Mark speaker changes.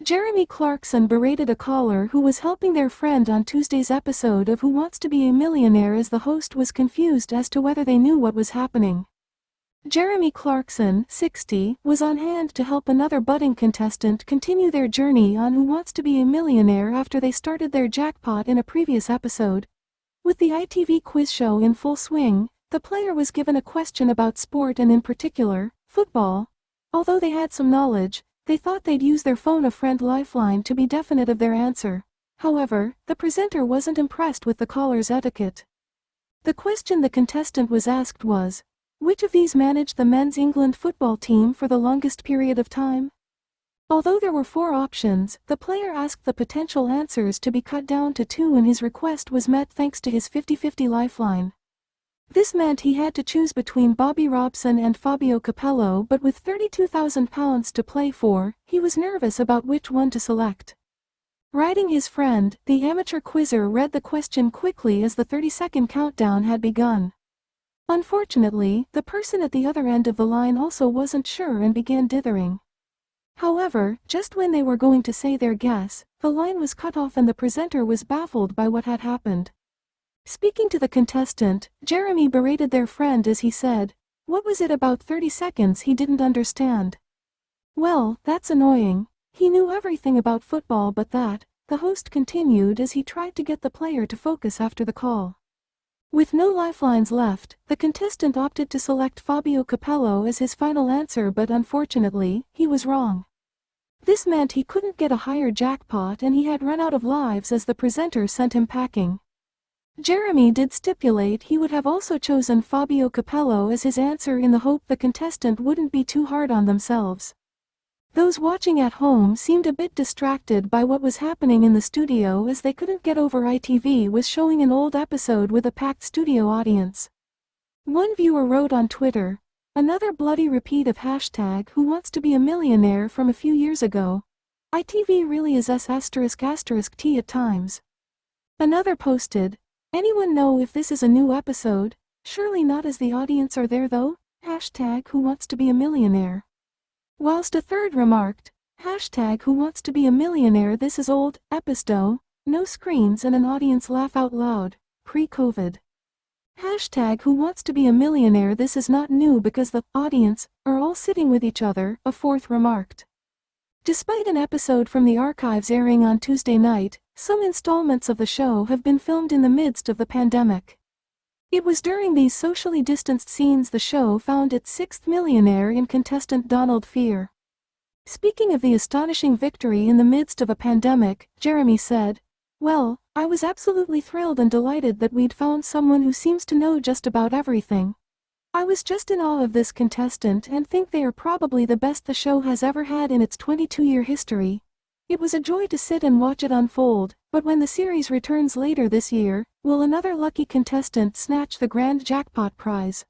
Speaker 1: Jeremy Clarkson berated a caller who was helping their friend on Tuesday's episode of Who Wants to Be a Millionaire as the host was confused as to whether they knew what was happening. Jeremy Clarkson, 60, was on hand to help another budding contestant continue their journey on Who Wants to Be a Millionaire after they started their jackpot in a previous episode. With the ITV quiz show in full swing, the player was given a question about sport and in particular, football. Although they had some knowledge, they thought they'd use their phone-a-friend lifeline to be definite of their answer. However, the presenter wasn't impressed with the caller's etiquette. The question the contestant was asked was, which of these managed the men's England football team for the longest period of time? Although there were 4 options, the player asked the potential answers to be cut down to 2 and his request was met thanks to his 50-50 lifeline. This meant he had to choose between Bobby Robson and Fabio Capello, but with £32,000 to play for, he was nervous about which one to select. Riding his friend, the amateur quizzer read the question quickly as the 30-second countdown had begun. Unfortunately, the person at the other end of the line also wasn't sure and began dithering. However, just when they were going to say their guess, the line was cut off and the presenter was baffled by what had happened. Speaking to the contestant, Jeremy berated their friend as he said, "What was it about 30 seconds he didn't understand?" "Well, that's annoying. He knew everything about football but that," the host continued as he tried to get the player to focus after the call. With no lifelines left, the contestant opted to select Fabio Capello as his final answer, but unfortunately, he was wrong. This meant he couldn't get a higher jackpot and he had run out of lives as the presenter sent him packing. Jeremy did stipulate he would have also chosen Fabio Capello as his answer in the hope the contestant wouldn't be too hard on themselves. Those watching at home seemed a bit distracted by what was happening in the studio as they couldn't get over ITV was showing an old episode with a packed studio audience. One viewer wrote on Twitter, "Another bloody repeat of #Who Wants to Be a Millionaire from a few years ago. ITV really is ***T at times." Another posted, "Anyone know if this is a new episode? Surely not, as the audience are there though? #Who Wants to Be a Millionaire." Whilst a third remarked, "Who Wants to Be a Millionaire, this is old episode, no screens and an audience laugh out loud, pre-COVID." "Who Wants to Be a Millionaire, this is not new because the audience are all sitting with each other," a fourth remarked. Despite an episode from the archives airing on Tuesday night, some installments of the show have been filmed in the midst of the pandemic. It was during these socially distanced scenes the show found its 6th millionaire in contestant Donald Fear. Speaking of the astonishing victory in the midst of a pandemic, Jeremy said, "Well, I was absolutely thrilled and delighted that we'd found someone who seems to know just about everything. I was just in awe of this contestant and think they are probably the best the show has ever had in its 22-year history. It was a joy to sit and watch it unfold, but when the series returns later this year, will another lucky contestant snatch the grand jackpot prize?"